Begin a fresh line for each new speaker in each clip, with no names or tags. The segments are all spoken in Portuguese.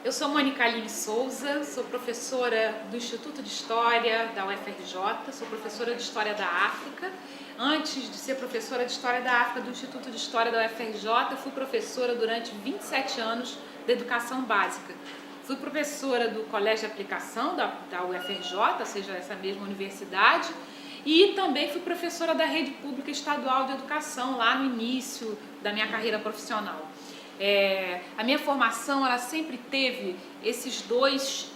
Eu sou Mônica Aline Souza, sou professora do Instituto de História da UFRJ, sou professora de História da África. Antes de ser professora de História da África do Instituto de História da UFRJ, fui professora durante 27 anos de Educação Básica. Fui professora do Colégio de Aplicação da UFRJ, ou seja, essa mesma universidade, e também fui professora da Rede Pública Estadual de Educação, lá no início da minha carreira profissional. A minha formação, ela sempre teve esses dois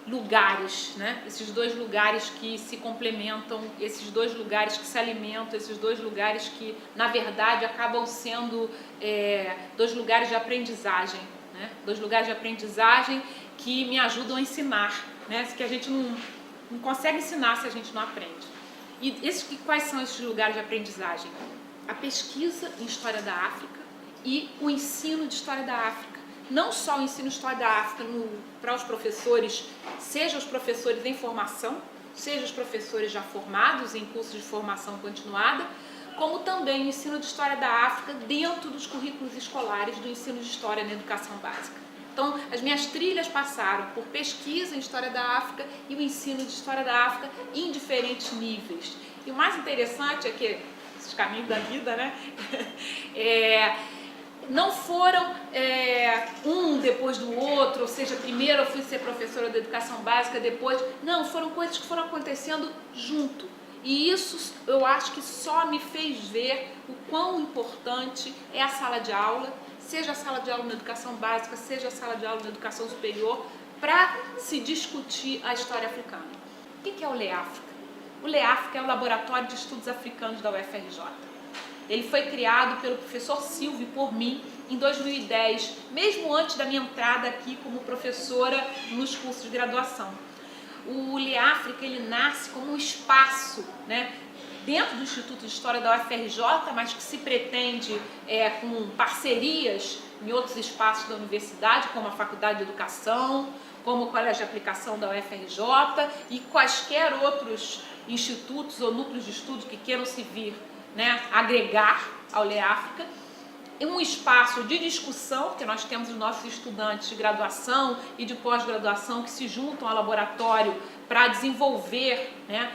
lugares, né? Esses dois lugares que se complementam, esses dois lugares que se alimentam, esses dois lugares que, na verdade, acabam sendo dois lugares de aprendizagem, né? Dois lugares de aprendizagem que me ajudam a ensinar, né? Que a gente não consegue ensinar se a gente não aprende. E quais são esses lugares de aprendizagem? A pesquisa em História da África e o ensino de História da África. Não só o ensino de História da África para os professores, seja os professores em formação, seja os professores já formados em cursos de formação continuada, como também o ensino de História da África dentro dos currículos escolares do ensino de História na educação básica. Então, as minhas trilhas passaram por pesquisa em História da África e o ensino de História da África em diferentes níveis. E o mais interessante é que, esses caminhos da vida, né? Não foram um depois do outro, ou seja, primeiro eu fui ser professora de educação básica, depois... Não, foram coisas que foram acontecendo junto. E isso eu acho que só me fez ver o quão importante é a sala de aula, seja a sala de aula na educação básica, seja a sala de aula na educação superior, para se discutir a história africana. O que é o LEAFRICA? O LEAFRICA é o Laboratório de Estudos Africanos da UFRJ. Ele foi criado pelo professor Silvio e por mim em 2010, mesmo antes da minha entrada aqui como professora nos cursos de graduação. O LEAFRICA, ele nasce como um espaço, né, dentro do Instituto de História da UFRJ, mas que se pretende com parcerias em outros espaços da universidade, como a Faculdade de Educação, como o Colégio de Aplicação da UFRJ e quaisquer outros institutos ou núcleos de estudo que queiram se vir, né, agregar ao LEAFRICA, um espaço de discussão, porque nós temos os nossos estudantes de graduação e de pós-graduação que se juntam ao laboratório para desenvolver, né,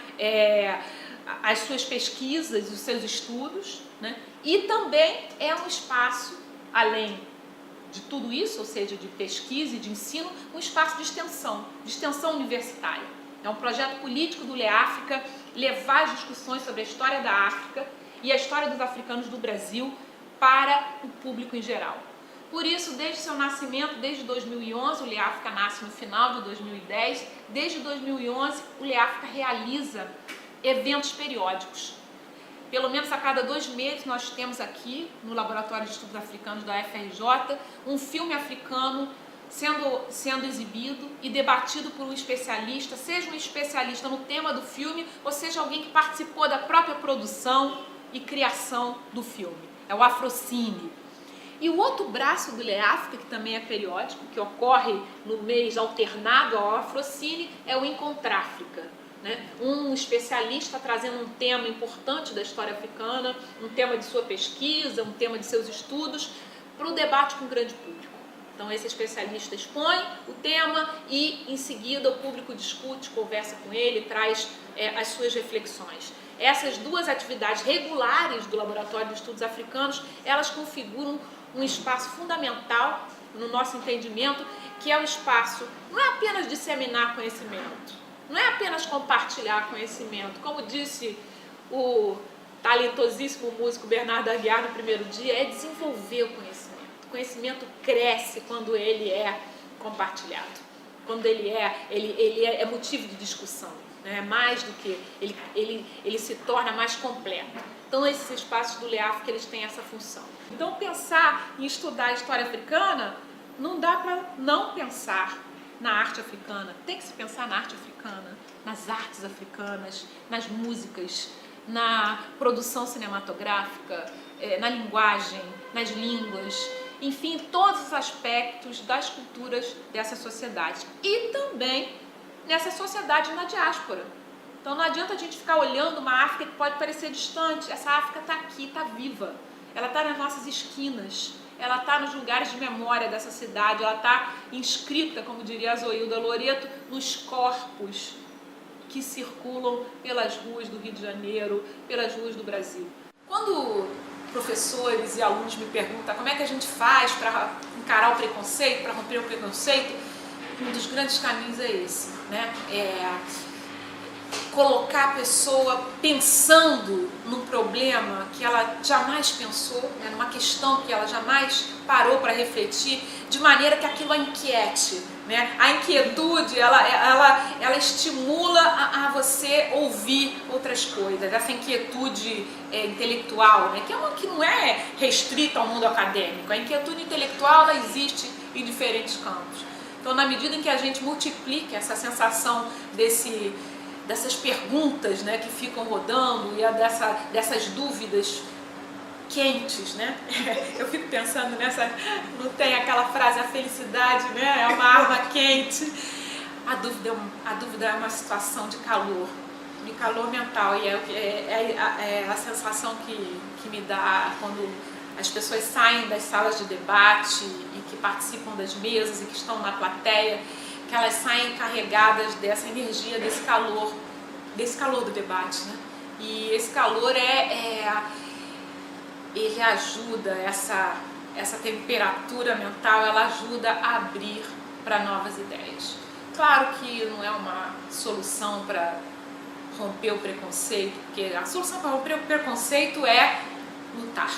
as suas pesquisas, os seus estudos, né, e também é um espaço, além de tudo isso, ou seja, de pesquisa e de ensino, um espaço de extensão universitária. É um projeto político do LEAFRICA levar as discussões sobre a história da África e a história dos africanos do Brasil para o público em geral. Por isso, desde seu nascimento, desde 2011, o LEAFRICA nasce no final de 2010, desde 2011 o LEAFRICA realiza eventos periódicos. Pelo menos a cada 2 meses nós temos aqui, no Laboratório de Estudos Africanos da UFRJ, um filme africano sendo exibido e debatido por um especialista, seja um especialista no tema do filme, ou seja alguém que participou da própria produção e criação do filme. É o Afrocine. E o outro braço do LEAFRICA, que também é periódico, que ocorre no mês alternado ao Afrocine, é o Encontráfrica, né? Um especialista trazendo um tema importante da história africana, um tema de sua pesquisa, um tema de seus estudos, para o debate com o grande público. Então esse especialista expõe o tema e em seguida o público discute, conversa com ele, traz as suas reflexões. Essas duas atividades regulares do Laboratório de Estudos Africanos, elas configuram um espaço fundamental no nosso entendimento, que é o espaço, não é apenas disseminar conhecimento, não é apenas compartilhar conhecimento, como disse o talentosíssimo músico Bernardo Aguiar no primeiro dia, é desenvolver o conhecimento. O conhecimento cresce quando ele é compartilhado, quando ele é motivo de discussão, né? Mais do que ele se torna mais completo. Então esses espaços do LEAFRICA, eles têm essa função. Então pensar em estudar a história africana, não dá para não pensar na arte africana. Tem que se pensar na arte africana, nas artes africanas, nas músicas, na produção cinematográfica, na linguagem, nas línguas, enfim, todos os aspectos das culturas dessa sociedade. E também nessa sociedade na diáspora. Então não adianta a gente ficar olhando uma África que pode parecer distante. Essa África está aqui, está viva. Ela está nas nossas esquinas. ela está nos lugares de memória dessa cidade, ela está inscrita, como diria a Zoilda Loreto, nos corpos que circulam pelas ruas do Rio de Janeiro, pelas ruas do Brasil. Quando professores e alunos me perguntam como é que a gente faz para encarar o preconceito, para romper o preconceito, um dos grandes caminhos é esse, né? Colocar a pessoa pensando num problema que ela jamais pensou, né, numa questão que ela jamais parou para refletir, de maneira que aquilo a inquiete, né? A inquietude, ela estimula a você ouvir outras coisas, essa inquietude intelectual, né, que não é restrita ao mundo acadêmico. A inquietude intelectual, ela existe em diferentes campos. Então, na medida em que a gente multiplica essa sensação dessas perguntas, né, que ficam rodando e dessas dúvidas quentes, né? Eu fico pensando não tem aquela frase, a felicidade, né, é uma arma quente. A dúvida é uma situação de calor mental, e é a sensação que me dá quando as pessoas saem das salas de debate e que participam das mesas e que estão na plateia, que elas saem carregadas dessa energia, desse calor do debate, né? E esse calor ele ajuda, essa temperatura mental, ela ajuda a abrir para novas ideias. Claro que não é uma solução para romper o preconceito, porque a solução para romper o preconceito é lutar.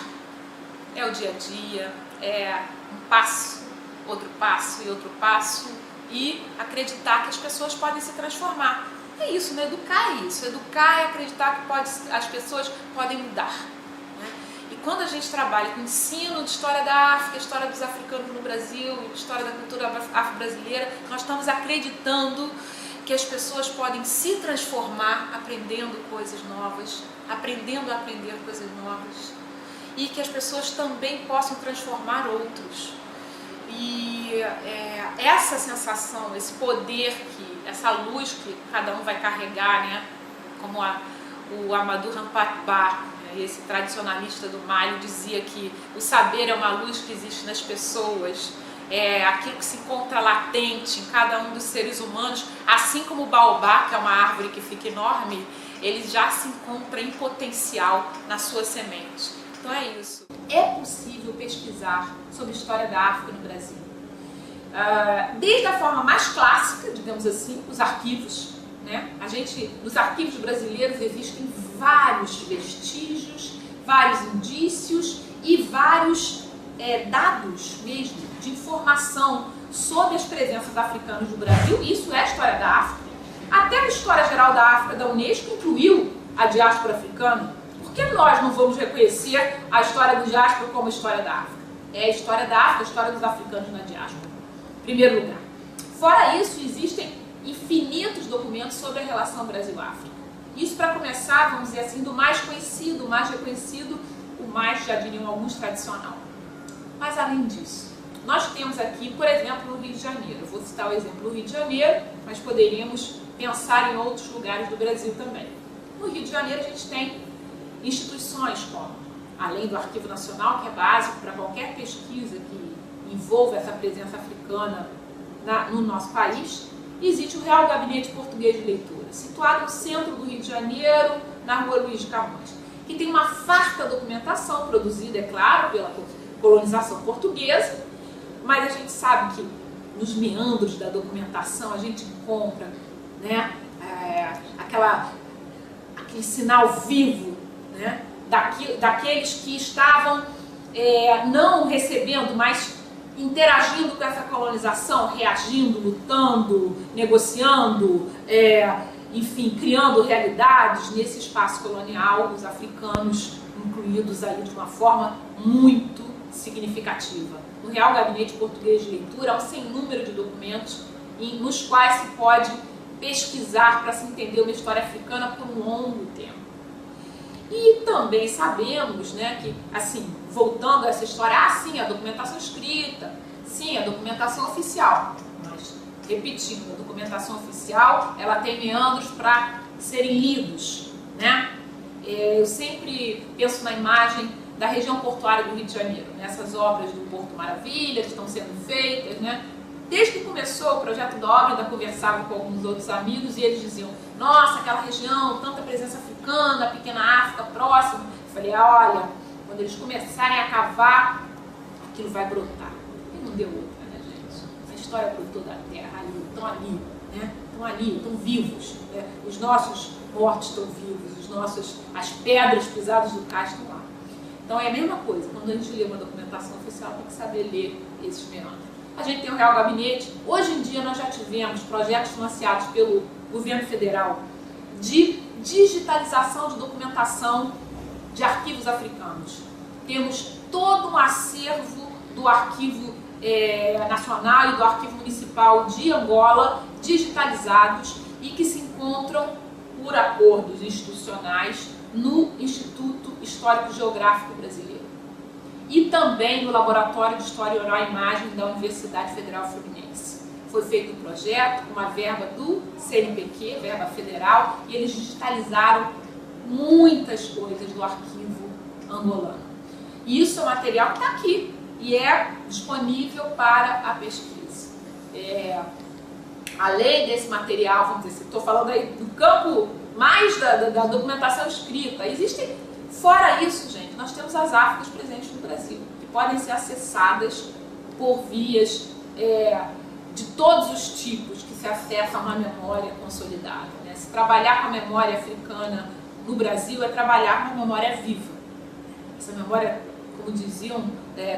É o dia a dia, é um passo, outro passo e outro passo, e acreditar que as pessoas podem se transformar. É isso, né? Educar é isso. Educar é acreditar que as pessoas podem mudar. Né? E quando a gente trabalha com ensino de história da África, história dos africanos no Brasil, história da cultura afro-brasileira, nós estamos acreditando que as pessoas podem se transformar aprendendo coisas novas, aprendendo a aprender coisas novas, e que as pessoas também possam transformar outros. E essa sensação, esse poder, essa luz que cada um vai carregar, né? Como o Amadou Hampâté, esse tradicionalista do Mali, dizia que o saber é uma luz que existe nas pessoas, é aquilo que se encontra latente em cada um dos seres humanos, assim como o baobá, que é uma árvore que fica enorme, ele já se encontra em potencial na sua semente. Então é isso. É possível pesquisar sobre a história da África no Brasil. Desde a forma mais clássica, digamos assim, os arquivos, né? Nos arquivos brasileiros existem vários vestígios, vários indícios e vários dados mesmo de informação sobre as presenças africanas no Brasil. Isso é a história da África. Até a História Geral da África da Unesco incluiu a diáspora africana. Por que nós não vamos reconhecer a história do diáspora como a história da África? É a história da África, a história dos africanos na diáspora. Em primeiro lugar. Fora isso, existem infinitos documentos sobre a relação Brasil-África. Isso, para começar, vamos dizer assim, do mais conhecido, o mais reconhecido, o mais, já diriam alguns, tradicional. Mas, além disso, nós temos aqui, por exemplo, no Rio de Janeiro. Eu vou citar o exemplo do Rio de Janeiro, mas poderíamos pensar em outros lugares do Brasil também. No Rio de Janeiro, a gente tem instituições como, além do Arquivo Nacional, que é básico para qualquer pesquisa que envolva essa presença africana no nosso país, existe o Real Gabinete Português de Leitura, situado no centro do Rio de Janeiro, na rua Luiz de Camões, que tem uma farta documentação produzida, é claro, pela colonização portuguesa, mas a gente sabe que nos meandros da documentação a gente encontra, né, aquele sinal vivo, né, daqueles que estavam não recebendo, mas interagindo com essa colonização, reagindo, lutando, negociando, enfim, criando realidades nesse espaço colonial, os africanos incluídos aí de uma forma muito significativa. No Real Gabinete Português de Leitura há um sem número de documentos nos quais se pode pesquisar para se entender uma história africana por um longo tempo. E também sabemos, né, que, assim, voltando a essa história, sim, a documentação escrita, sim, a documentação oficial, mas, repetindo, a documentação oficial, ela tem meandros para serem lidos, né? Eu sempre penso na imagem da região portuária do Rio de Janeiro, nessas obras do Porto Maravilha que estão sendo feitas, né? Desde que começou o projeto da obra, ainda conversava com alguns outros amigos e eles diziam: nossa, aquela região, tanta presença africana, a pequena África próxima. Eu falei: olha, quando eles começarem a cavar, aquilo vai brotar. E não deu outra, né, gente? Essa história brotou da terra ali, estão ali, né? Estão ali, estão vivos. Né? Os nossos mortos estão vivos, as pedras pisadas do cais estão lá. Então é a mesma coisa, quando a gente lê uma documentação oficial, tem que saber ler esses meandros. A gente tem o Real Gabinete. Hoje em dia nós já tivemos projetos financiados pelo governo federal de digitalização de documentação de arquivos africanos. Temos todo um acervo do Arquivo Nacional e do Arquivo Municipal de Angola digitalizados e que se encontram por acordos institucionais no Instituto Histórico Geográfico Brasileiro e também no Laboratório de História Oral e Imagem da Universidade Federal Fluminense. Foi feito um projeto com uma verba do CNPq, verba federal, e eles digitalizaram muitas coisas do arquivo angolano. E isso é um material que está aqui e é disponível para a pesquisa. Além desse material, vamos dizer, estou falando aí do campo mais da documentação escrita, existem, fora isso, gente, nós temos as Áfricas presentes no Brasil, que podem ser acessadas por vias de todos os tipos que se acessa a uma memória consolidada. Né? Se trabalhar com a memória africana no Brasil é trabalhar com a memória viva. Essa memória, como diziam,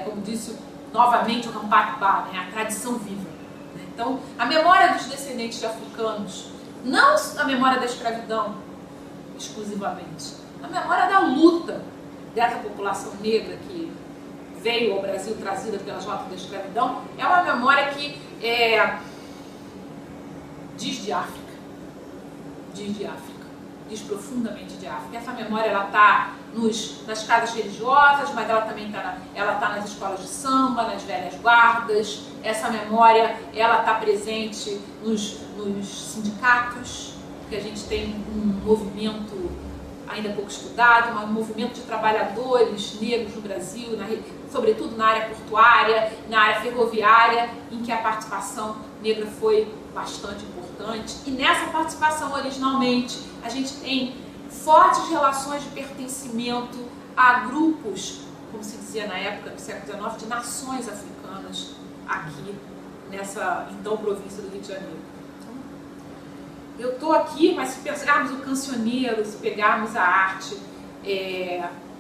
como disse novamente o Rampakba, né? A tradição viva. Né? Então, a memória dos descendentes de africanos, não a memória da escravidão exclusivamente, a memória da luta dessa população negra que veio ao Brasil trazida pelas rotas da escravidão, é uma memória que diz de África, diz profundamente de África. Essa memória ela está nas casas religiosas, mas ela também está nas escolas de samba, nas velhas guardas. Essa memória ela está presente nos sindicatos, porque a gente tem um movimento ainda pouco estudado, um movimento de trabalhadores negros no Brasil, sobretudo na área portuária, na área ferroviária, em que a participação negra foi bastante importante. E nessa participação, originalmente, a gente tem fortes relações de pertencimento a grupos, como se dizia na época do século XIX, de nações africanas aqui nessa, então, província do Rio de Janeiro. Eu estou aqui, mas se pegarmos o cancioneiro, se pegarmos a arte,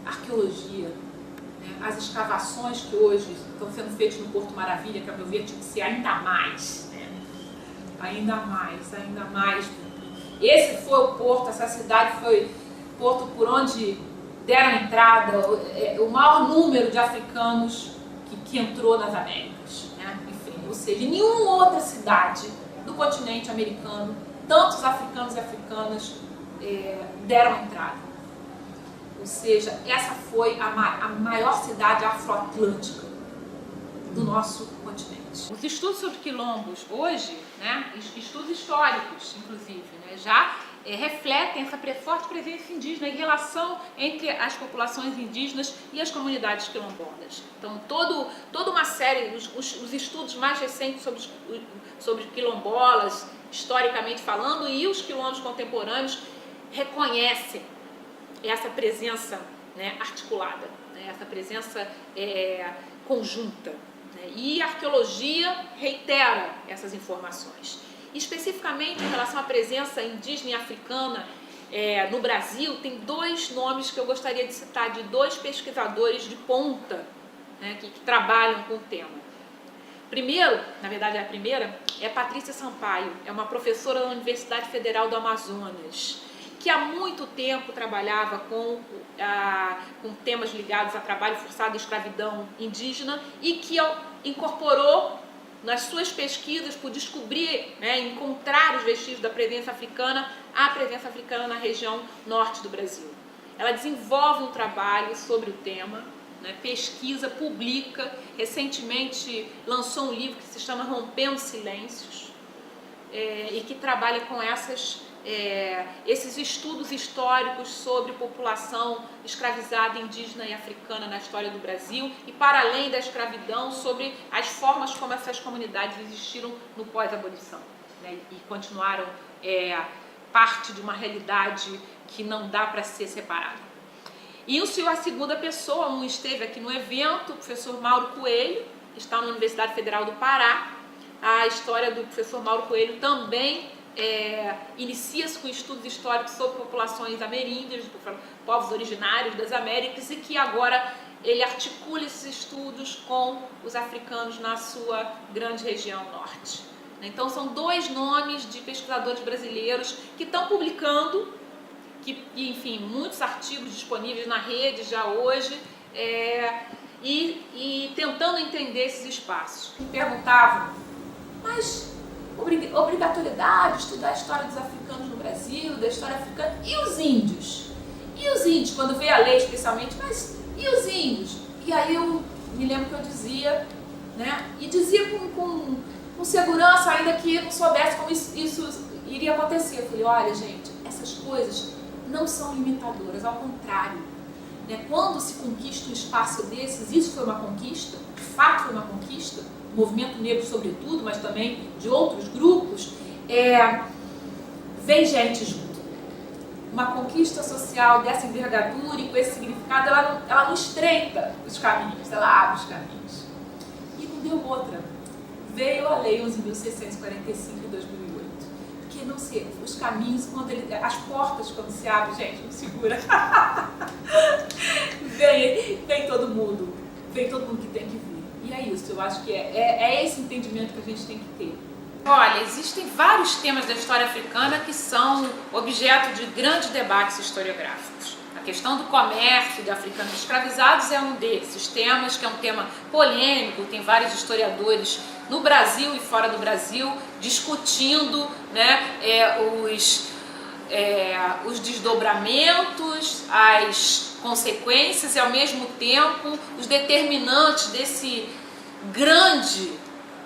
a arqueologia, né, as escavações que hoje estão sendo feitas no Porto Maravilha, que a meu ver tinha que ser ainda mais, né? Ainda mais. Esse foi o porto, essa cidade foi o porto por onde deram entrada o maior número de africanos que entrou nas Américas, né? Enfim, ou seja, em nenhuma outra cidade do continente americano tantos africanos e africanas deram entrada. Ou seja, essa foi a maior cidade afroatlântica do nosso continente. Os estudos sobre quilombos hoje, né, estudos históricos, inclusive, né, já refletem essa forte presença indígena em relação entre as populações indígenas e as comunidades quilombolas. Então, toda uma série, os estudos mais recentes sobre quilombolas, historicamente falando, e os quilombos contemporâneos reconhecem essa presença, né, articulada, né, essa presença conjunta. Né, e a arqueologia reitera essas informações. Especificamente em relação à presença indígena e africana no Brasil, tem dois nomes que eu gostaria de citar, de dois pesquisadores de ponta, né, que trabalham com o tema. Primeiro, na verdade a primeira, é Patrícia Sampaio, é uma professora da Universidade Federal do Amazonas, que há muito tempo trabalhava com temas ligados a trabalho forçado e escravidão indígena e que incorporou nas suas pesquisas por descobrir, né, encontrar os vestígios da presença africana, a presença africana na região norte do Brasil. Ela desenvolve um trabalho sobre o tema, né, pesquisa, publica, recentemente lançou um livro que se chama Rompendo Silêncios, e que trabalha com essas esses estudos históricos sobre população escravizada indígena e africana na história do Brasil e, para além da escravidão, sobre as formas como essas comunidades existiram no pós-abolição, né, e continuaram parte de uma realidade que não dá para ser separada. E a segunda pessoa esteve aqui no evento, o professor Mauro Coelho, que está na Universidade Federal do Pará. A história do professor Mauro Coelho também inicia-se com estudos históricos sobre populações ameríndias, povos originários das Américas, e que agora ele articula esses estudos com os africanos na sua grande região norte. Então são dois nomes de pesquisadores brasileiros que estão publicando, enfim, muitos artigos disponíveis na rede já hoje, e tentando entender esses espaços. Me perguntavam, mas obrigatoriedade de estudar a história dos africanos no Brasil, da história africana, e os índios? E os índios, quando veio a lei especialmente, mas e os índios? E aí eu me lembro que eu dizia, né, e dizia com segurança, ainda que não soubesse como isso iria acontecer. Eu falei, olha gente, essas coisas não são limitadoras, ao contrário, né, quando se conquista um espaço desses, isso foi uma conquista, de fato foi uma conquista, o movimento negro sobretudo, mas também de outros grupos, vem gente junto. Uma conquista social dessa envergadura e com esse significado, ela não estreita os caminhos, ela abre os caminhos. E não deu outra. Veio a Lei 11.645 de 2008. Porque não sei, os caminhos, as portas quando se abrem, gente, não segura. vem todo mundo que tem que vir. E é isso, eu acho que é esse entendimento que a gente tem que ter. Olha, existem vários temas da história africana que são objeto de grandes debates historiográficos. A questão do comércio de africanos escravizados é um desses temas, que é um tema polêmico, tem vários historiadores no Brasil e fora do Brasil discutindo, né, os desdobramentos, as consequências e, ao mesmo tempo, os determinantes desse grande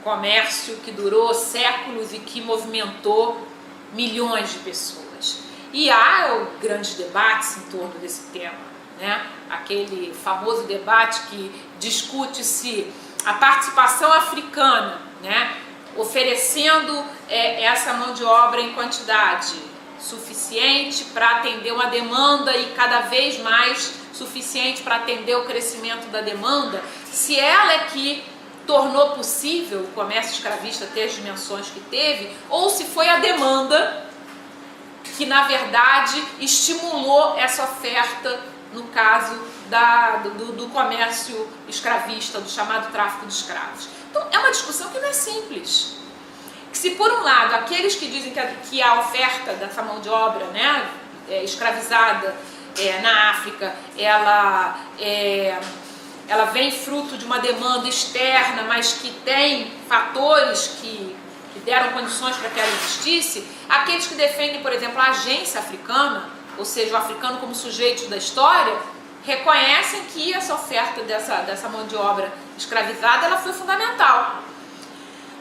comércio que durou séculos e que movimentou milhões de pessoas. E há grandes debates em torno desse tema, né? Aquele famoso debate que discute se a participação africana, né, oferecendo essa mão de obra em quantidade suficiente para atender uma demanda e cada vez mais suficiente para atender o crescimento da demanda, se ela é que tornou possível o comércio escravista ter as dimensões que teve, ou se foi a demanda que, na verdade, estimulou essa oferta, no caso do comércio escravista, do chamado tráfico de escravos. Então, é uma discussão que não é simples. Que se, por um lado, aqueles que dizem que a oferta dessa mão de obra, né, escravizada na África, ela vem fruto de uma demanda externa, mas que tem fatores que deram condições para que ela existisse, aqueles que defendem, por exemplo, a agência africana, ou seja, o africano como sujeito da história, reconhecem que essa oferta dessa mão de obra escravizada ela foi fundamental.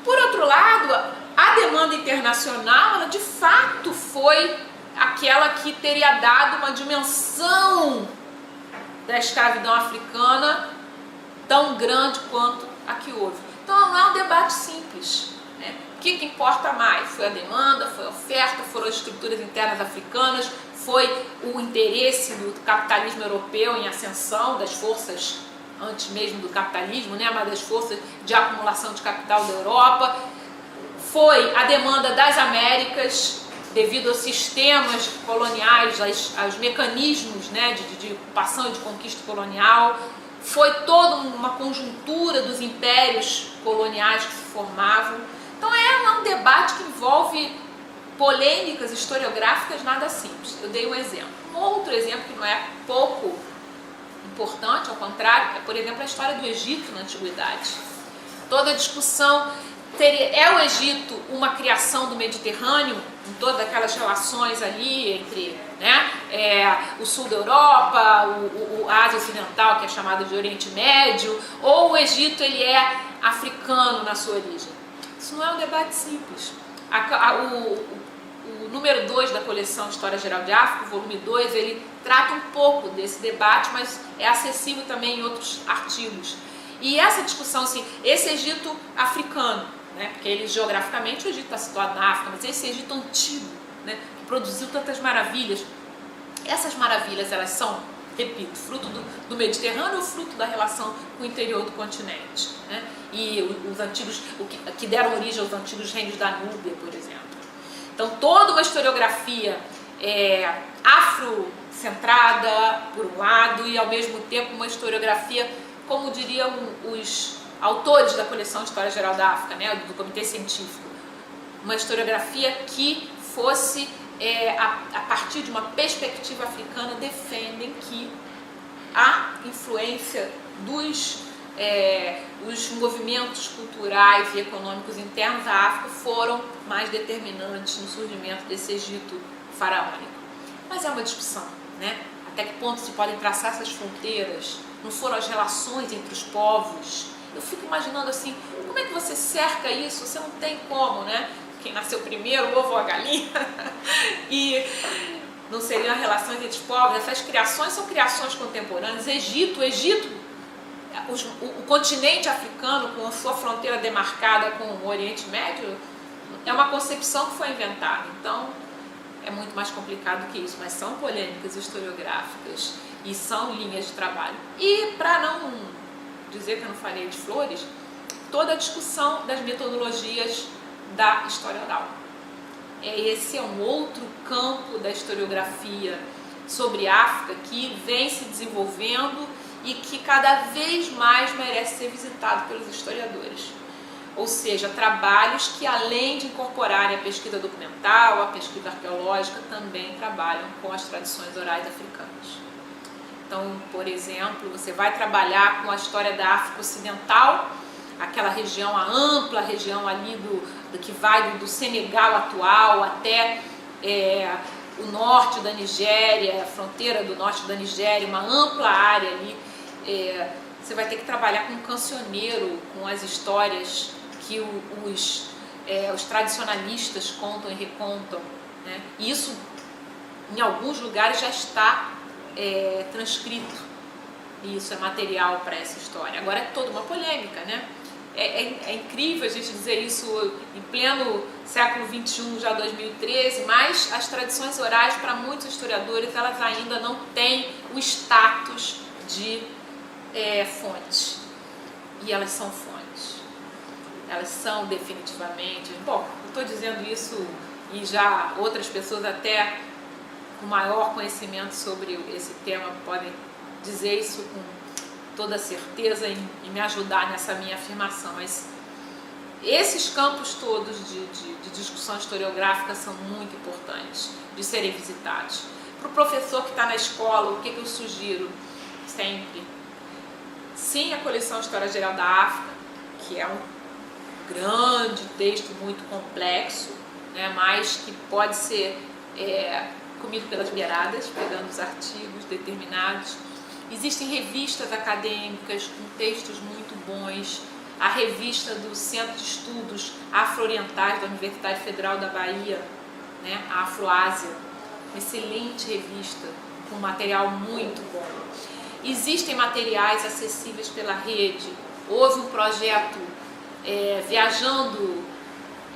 Por outro lado, a demanda internacional, ela de fato foi aquela que teria dado uma dimensão da escravidão africana tão grande quanto a que houve. Então não é um debate simples, né? O que importa mais? Foi a demanda, foi a oferta, foram as estruturas internas africanas, foi o interesse do capitalismo europeu em ascensão, das forças antes mesmo do capitalismo, né? Mas das forças de acumulação de capital da Europa, foi a demanda das Américas, devido aos sistemas coloniais, aos mecanismos, né, de ocupação e de conquista colonial, foi toda uma conjuntura dos impérios coloniais que se formavam. Então é um debate que envolve polêmicas historiográficas nada simples. Eu dei um exemplo. Um outro exemplo que não é pouco importante, ao contrário, é, por exemplo, a história do Egito na Antiguidade. Toda a discussão é o Egito uma criação do Mediterrâneo, em todas aquelas relações ali entre, né, o sul da Europa, a Ásia Ocidental, que é chamada de Oriente Médio, ou o Egito ele é africano na sua origem? Isso não é um debate simples. número 2 da coleção História Geral de África, o volume 2, ele trata um pouco desse debate, mas é acessível também em outros artigos. E essa discussão, assim, esse Egito africano, né, porque ele geograficamente o Egito está situado na África, mas esse Egito antigo, né, que produziu tantas maravilhas, essas maravilhas, elas são, repito, fruto do Mediterrâneo ou fruto da relação com o interior do continente, né? E os antigos, que deram origem aos antigos reinos da Núbia, por exemplo. Então, toda uma historiografia afrocentrada, por um lado, e ao mesmo tempo uma historiografia, como diriam os autores da coleção História Geral da África, né, do Comitê Científico, uma historiografia que fosse, a partir de uma perspectiva africana, defendem que a influência os movimentos culturais e econômicos internos à África foram mais determinantes no surgimento desse Egito faraônico. Mas é uma discussão, né? Até que ponto se podem traçar essas fronteiras? Não foram as relações entre os povos? Eu fico imaginando assim, como é que você cerca isso? Você não tem como, né? Quem nasceu primeiro, o ovo ou a galinha? E não seriam as relações entre os povos? Essas criações são criações contemporâneas. Egito, o continente africano, com a sua fronteira demarcada com o Oriente Médio, é uma concepção que foi inventada. Então, é muito mais complicado que isso, mas são polêmicas historiográficas e são linhas de trabalho. E, para não dizer que eu não falei de flores, toda a discussão das metodologias da história oral. Esse é um outro campo da historiografia sobre África que vem se desenvolvendo e que cada vez mais merece ser visitado pelos historiadores. Ou seja, trabalhos que, além de incorporarem a pesquisa documental, a pesquisa arqueológica, também trabalham com as tradições orais africanas. Então, por exemplo, você vai trabalhar com a história da África Ocidental, aquela região, a ampla região ali que vai do Senegal atual até o norte da Nigéria, a fronteira do norte da Nigéria, uma ampla área ali. Você vai ter que trabalhar com um cancioneiro, com as histórias que os tradicionalistas contam e recontam, né? E isso, em alguns lugares, já está transcrito. E isso é material para essa história. Agora é toda uma polêmica, né? É incrível a gente dizer isso em pleno século XXI, já 2013, mas as tradições orais, para muitos historiadores, elas ainda não têm o status de fontes. E elas são fontes. Elas são definitivamente... Bom, eu estou dizendo isso e já outras pessoas até com maior conhecimento sobre esse tema podem dizer isso com toda certeza e me ajudar nessa minha afirmação, mas esses campos todos de discussão historiográfica são muito importantes de serem visitados. Para o professor que está na escola, o que eu sugiro sempre? Sim, a coleção História Geral da África, que é um grande texto muito complexo, né, mas que pode ser comido pelas beiradas, pegando os artigos determinados. Existem revistas acadêmicas com textos muito bons. A revista do Centro de Estudos Afro-Orientais da Universidade Federal da Bahia, né, a Afroásia, uma excelente revista com material muito bom. Existem materiais acessíveis pela rede. Houve um projeto Viajando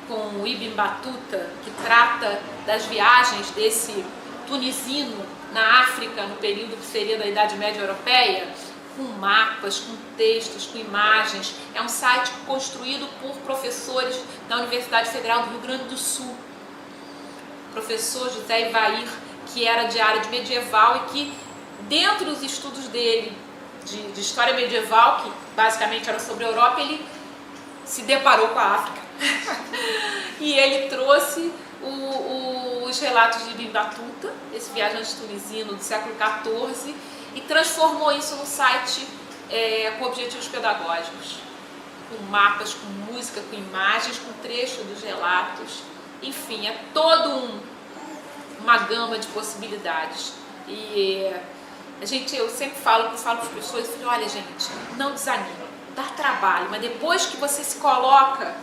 com o Ibn Battuta, que trata das viagens desse tunisino na África no período que seria da Idade Média Europeia, com mapas, com textos, com imagens. É um site construído por professores da Universidade Federal do Rio Grande do Sul. O professor José Ivair, que era de área de medieval e que, dentro dos estudos dele de história medieval, que basicamente era sobre a Europa, ele se deparou com a África. E ele trouxe os relatos de Ibn Battuta, esse viajante tunisino do século XIV, e transformou isso num site com objetivos pedagógicos, com mapas, com música, com imagens, com trecho dos relatos. Enfim, é todo uma gama de possibilidades. E eu sempre falo para as pessoas, olha gente, não desanima, dá trabalho, mas depois que você se coloca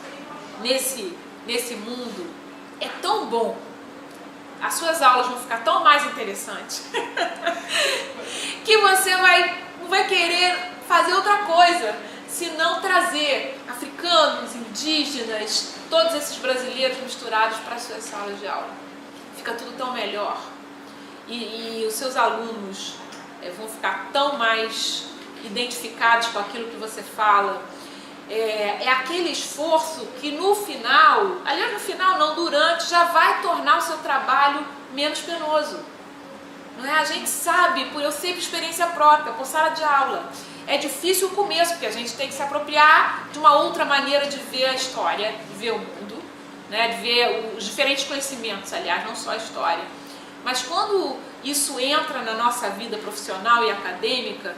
nesse mundo, é tão bom as suas aulas vão ficar tão mais interessantes que você não vai querer fazer outra coisa senão trazer africanos, indígenas, todos esses brasileiros misturados para as suas salas de aula. Fica tudo tão melhor e os seus alunos vão ficar tão mais identificados com aquilo que você fala. É aquele esforço que no final, aliás no final não, durante, já vai tornar o seu trabalho menos penoso. Não é? A gente sabe, eu sei por experiência própria, por sala de aula. É difícil o começo, porque a gente tem que se apropriar de uma outra maneira de ver a história, de ver o mundo, né? De ver os diferentes conhecimentos, aliás, não só a história. Mas quando isso entra na nossa vida profissional e acadêmica,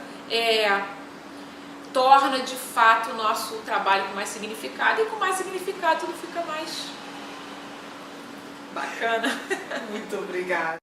torna de fato o nosso trabalho com mais significado, e com mais significado tudo fica mais bacana.
Muito obrigada.